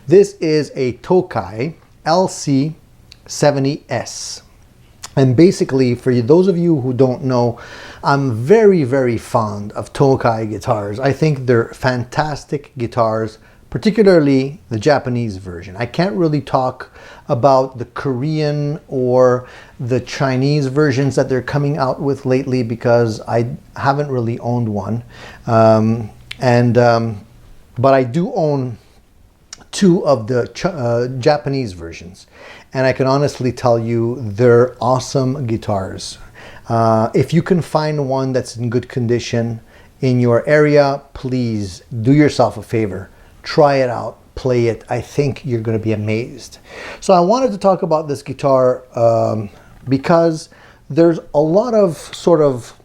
This is a Tokai LC70S. And basically, for those of you who don't know, I'm very, very fond of Tokai guitars. I think they're fantastic guitars, particularly the Japanese version. I can't really talk about the Korean or the Chinese versions that they're coming out with lately because I haven't really owned one. But I do own two of the Japanese versions, and I can honestly tell you they're awesome guitars. If you can find one that's in good condition in your area, please do yourself a favor. Try it out, play it. I think you're going to be amazed. So I wanted to talk about this guitar because there's a lot of sort of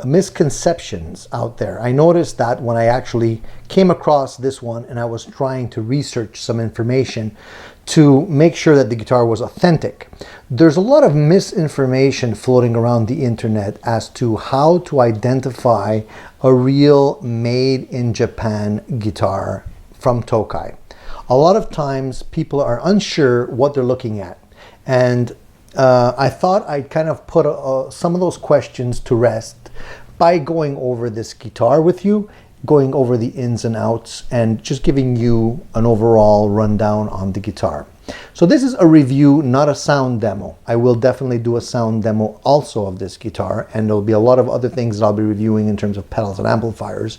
misconceptions out there. I noticed that when I actually came across this one and I was trying to research some information to make sure that the guitar was authentic. There's a lot of misinformation floating around the internet as to how to identify a real made in Japan guitar from Tokai. A lot of times people are unsure what they're looking at, and I thought I'd kind of put some of those questions to rest by going over this guitar with you, going over the ins and outs, and just giving you an overall rundown on the guitar. So this is a review, not a sound demo. I will definitely do a sound demo also of this guitar, and there'll be a lot of other things that I'll be reviewing in terms of pedals and amplifiers,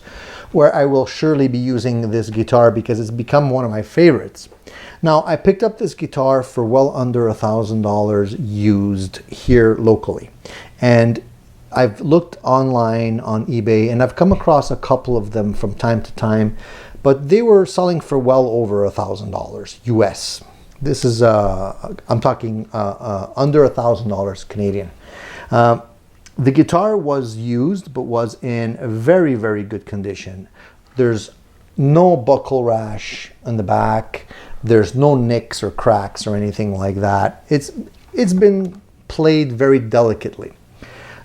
where I will surely be using this guitar because it's become one of my favorites. Now, I picked up this guitar for well under $1,000 used here locally, and I've looked online on eBay and I've come across a couple of them from time to time, but they were selling for well over $1,000 US. This is, I'm talking under $1,000 Canadian. The guitar was used, but was in very, very good condition. There's no buckle rash on the back. There's no nicks or cracks or anything like that. It's been played very delicately.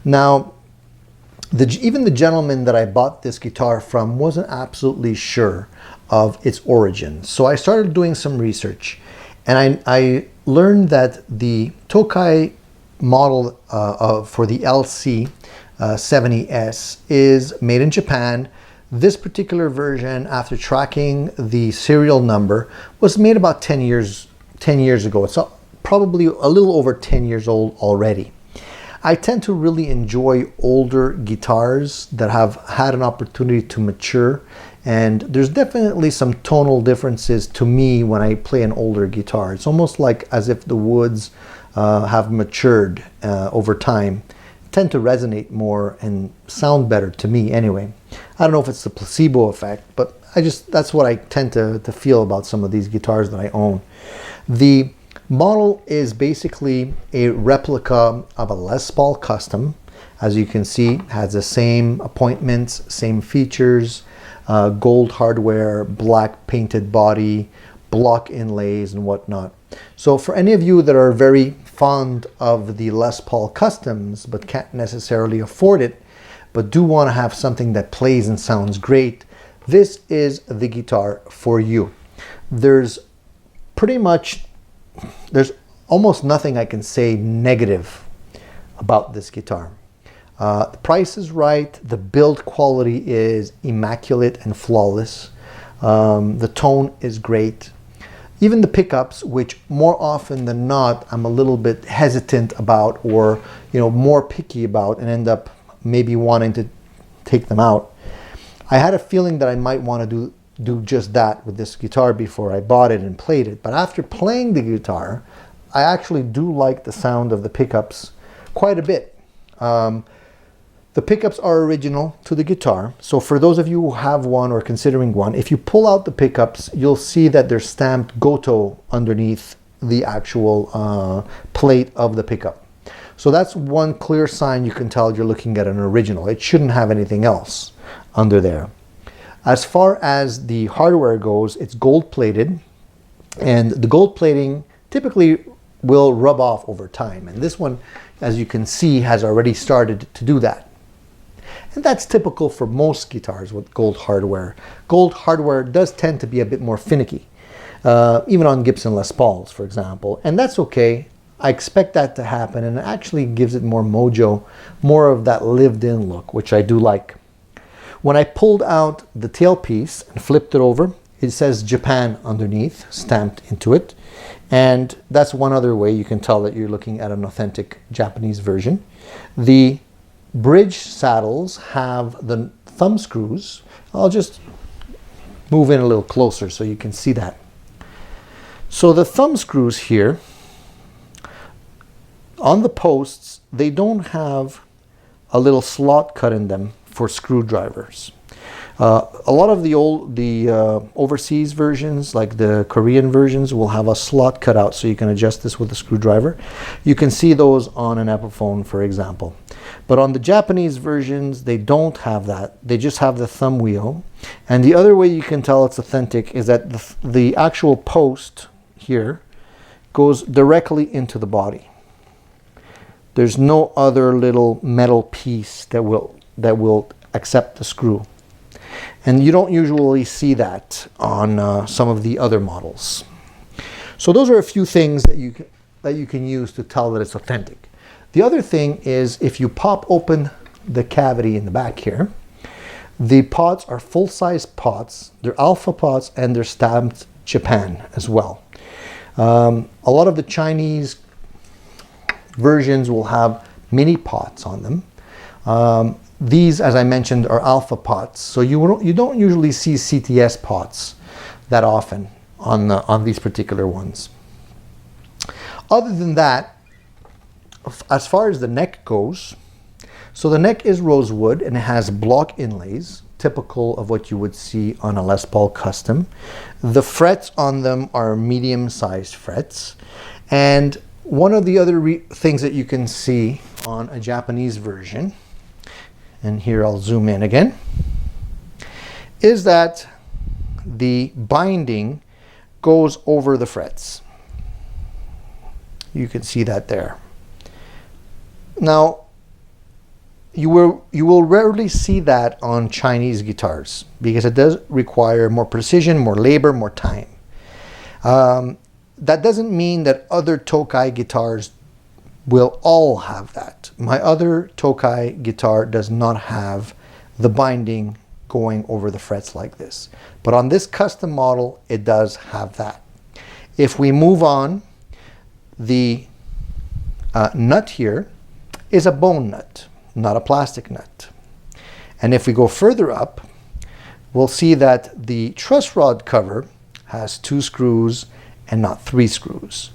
Now, even the gentleman that I bought this guitar from wasn't absolutely sure of its origin. So I started doing some research, and I learned that the Tokai model for the LC70S is made in Japan. This particular version, after tracking the serial number, was made about 10 years ago. It's probably a little over 10 years old already. I tend to really enjoy older guitars that have had an opportunity to mature, and there's definitely some tonal differences to me when I play an older guitar. It's almost like as if the woods have matured over time, tend to resonate more and sound better to me anyway. I don't know if it's the placebo effect, but that's what I tend to feel about some of these guitars that I own. The model is basically a replica of a Les Paul Custom. As you can see, has the same appointments, same features, gold hardware, black painted body, block inlays and whatnot. So for any of you that are very fond of the Les Paul Customs but can't necessarily afford it, but do want to have something that plays and sounds great, this is the guitar for you. There's almost nothing I can say negative about this guitar. The price is right, the build quality is immaculate and flawless, the tone is great. Even the pickups, which more often than not I'm a little bit hesitant about, or more picky about, and end up maybe wanting to take them out. I had a feeling that I might want to do just that with this guitar before I bought it and played it, but after playing the guitar, I actually do like the sound of the pickups quite a bit. The pickups are original to the guitar, so for those of you who have one or considering one, if you pull out the pickups, you'll see that they're stamped Goto underneath the actual plate of the pickup. So that's one clear sign you can tell you're looking at an original. It shouldn't have anything else under there. As far as the hardware goes, it's gold plated, and the gold plating typically will rub off over time, and this one, as you can see, has already started to do that. And that's typical for most guitars with gold hardware. Gold hardware does tend to be a bit more finicky. even on Gibson Les Pauls, for example. And that's okay. I expect that to happen, and it actually gives it more mojo, more of that lived-in look, which I do like. When I pulled out the tailpiece and flipped it over, it says Japan underneath, stamped into it. And that's one other way you can tell that you're looking at an authentic Japanese version. The bridge saddles have the thumb screws. I'll just move in a little closer so you can see that. So the thumb screws here, on the posts, they don't have a little slot cut in them for screwdrivers. A lot of the overseas versions, like the Korean versions, will have a slot cut out so you can adjust this with a screwdriver. You can see those on an Epiphone, for example. But on the Japanese versions, they don't have that. They just have the thumb wheel. And the other way you can tell it's authentic is that the actual post here goes directly into the body. There's no other little metal piece that will accept the screw. And you don't usually see that on some of the other models. So those are a few things that you can use to tell that it's authentic. The other thing is, if you pop open the cavity in the back here, the pots are full-size pots. They're alpha pots, and they're stamped Japan as well. A lot of the Chinese versions will have mini pots on them. These, as I mentioned, are alpha pots, so you don't usually see CTS pots that often on these particular ones. Other than that, as far as the neck goes, so the neck is rosewood and it has block inlays, typical of what you would see on a Les Paul Custom. The frets on them are medium-sized frets, and one of the other things that you can see on a Japanese version, and here I'll zoom in again, is that the binding goes over the frets. You can see that there. Now, you will rarely see that on Chinese guitars because it does require more precision, more labor, more time. That doesn't mean that other Tokai guitars will all have that. My other Tokai guitar does not have the binding going over the frets like this. But on this custom model, it does have that. If we move on, the nut here is a bone nut, not a plastic nut. And if we go further up, we'll see that the truss rod cover has 2 screws and not 3 screws.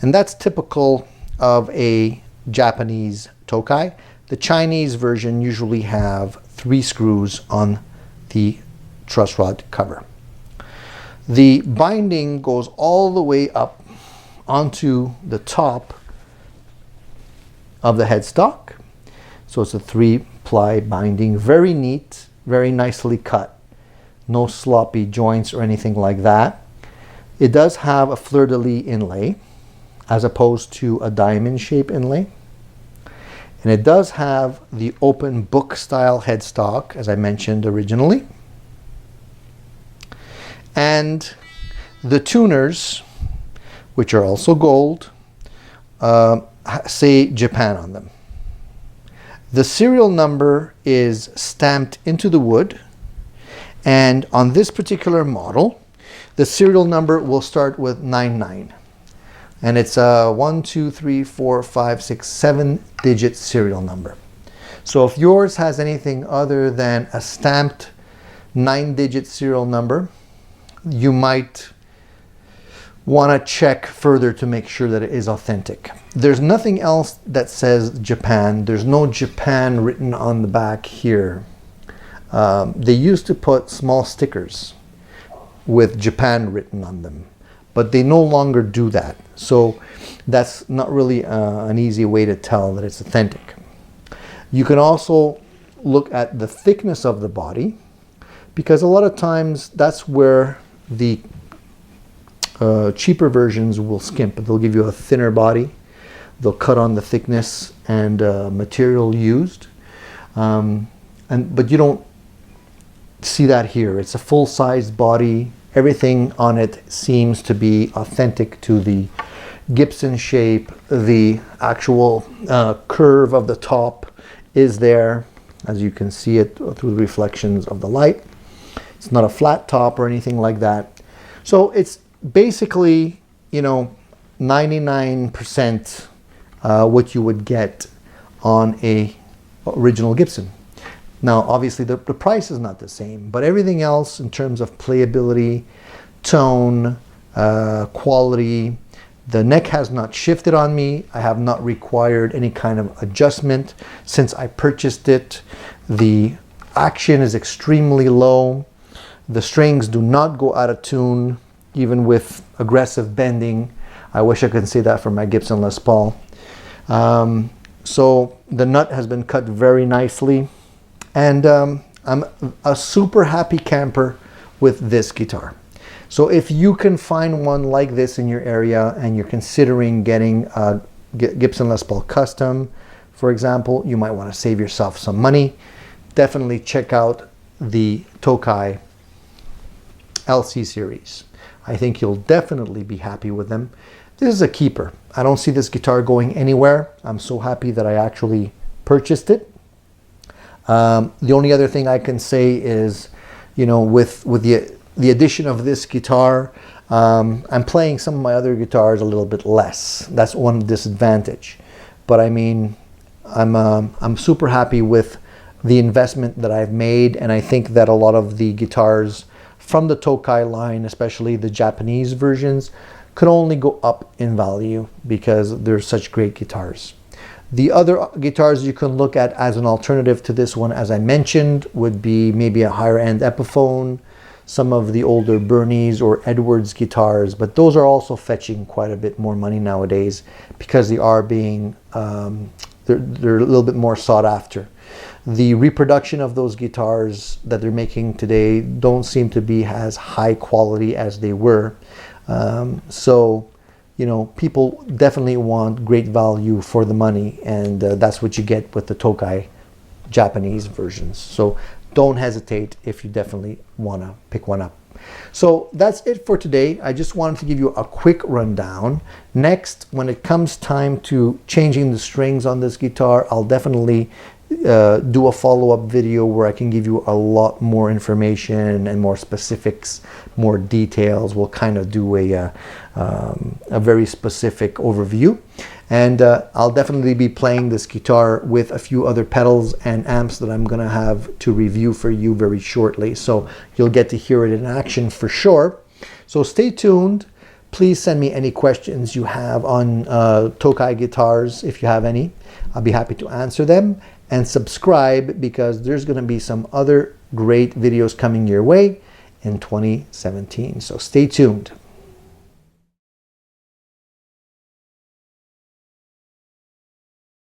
And that's typical of a Japanese Tokai. The Chinese version usually have 3 screws on the truss rod cover. The binding goes all the way up onto the top of the headstock. So it's a 3-ply binding, very neat, very nicely cut. No sloppy joints or anything like that. It does have a fleur-de-lis inlay as opposed to a diamond shape inlay. And it does have the open book style headstock, as I mentioned originally. And the tuners, which are also gold, say Japan on them. The serial number is stamped into the wood, and on this particular model, the serial number will start with 99. And it's a 1, 2, 3, 4, 5, 6, 7-digit serial number. So if yours has anything other than a stamped 9-digit serial number, you might want to check further to make sure that it is authentic. There's nothing else that says Japan. There's no Japan written on the back here. They used to put small stickers with Japan written on them, but they no longer do that. So that's not really an easy way to tell that it's authentic. You can also look at the thickness of the body, because a lot of times that's where the cheaper versions will skimp. They'll give you a thinner body. They'll cut on the thickness and material used. But you don't see that here. It's a full-sized body, Everything on it seems to be authentic to the Gibson shape. The actual curve of the top is there, as you can see it through the reflections of the light. It's not a flat top or anything like that. So it's basically, you know, 99% what you would get on a original Gibson. Now, obviously, the price is not the same, but everything else in terms of playability, tone, quality, the neck has not shifted on me. I have not required any kind of adjustment since I purchased it. The action is extremely low. The strings do not go out of tune, even with aggressive bending. I wish I could say that for my Gibson Les Paul. So the nut has been cut very nicely. And I'm a super happy camper with this guitar. So if you can find one like this in your area and you're considering getting a Gibson Les Paul Custom, for example, you might want to save yourself some money. Definitely check out the Tokai LC series. I think you'll definitely be happy with them. This is a keeper. I don't see this guitar going anywhere. I'm so happy that I actually purchased it. The only other thing I can say is, you know, with the addition of this guitar, I'm playing some of my other guitars a little bit less. That's one disadvantage. But I mean, I'm super happy with the investment that I've made, and I think that a lot of the guitars from the Tokai line, especially the Japanese versions, could only go up in value because they're such great guitars. The other guitars you can look at as an alternative to this one, as I mentioned, would be maybe a higher end Epiphone, some of the older Bernie's or Edwards guitars, but those are also fetching quite a bit more money nowadays because they are being, they're a little bit more sought after. The reproduction of those guitars that they're making today don't seem to be as high quality as they were. So, you know, people definitely want great value for the money, and that's what you get with the Tokai Japanese versions. So don't hesitate if you definitely want to pick one up. So that's it for today. I just wanted to give you a quick rundown. Next, when it comes time to changing the strings on this guitar, I'll definitely do a follow-up video where I can give you a lot more information and more specifics, more details. We'll kind of do a very specific overview, and I'll definitely be playing this guitar with a few other pedals and amps that I'm gonna have to review for you very shortly, so you'll get to hear it in action for sure. So stay tuned. Please send me any questions you have on Tokai guitars. If you have any, I'll be happy to answer them. And subscribe, because there's going to be some other great videos coming your way in 2017. So stay tuned.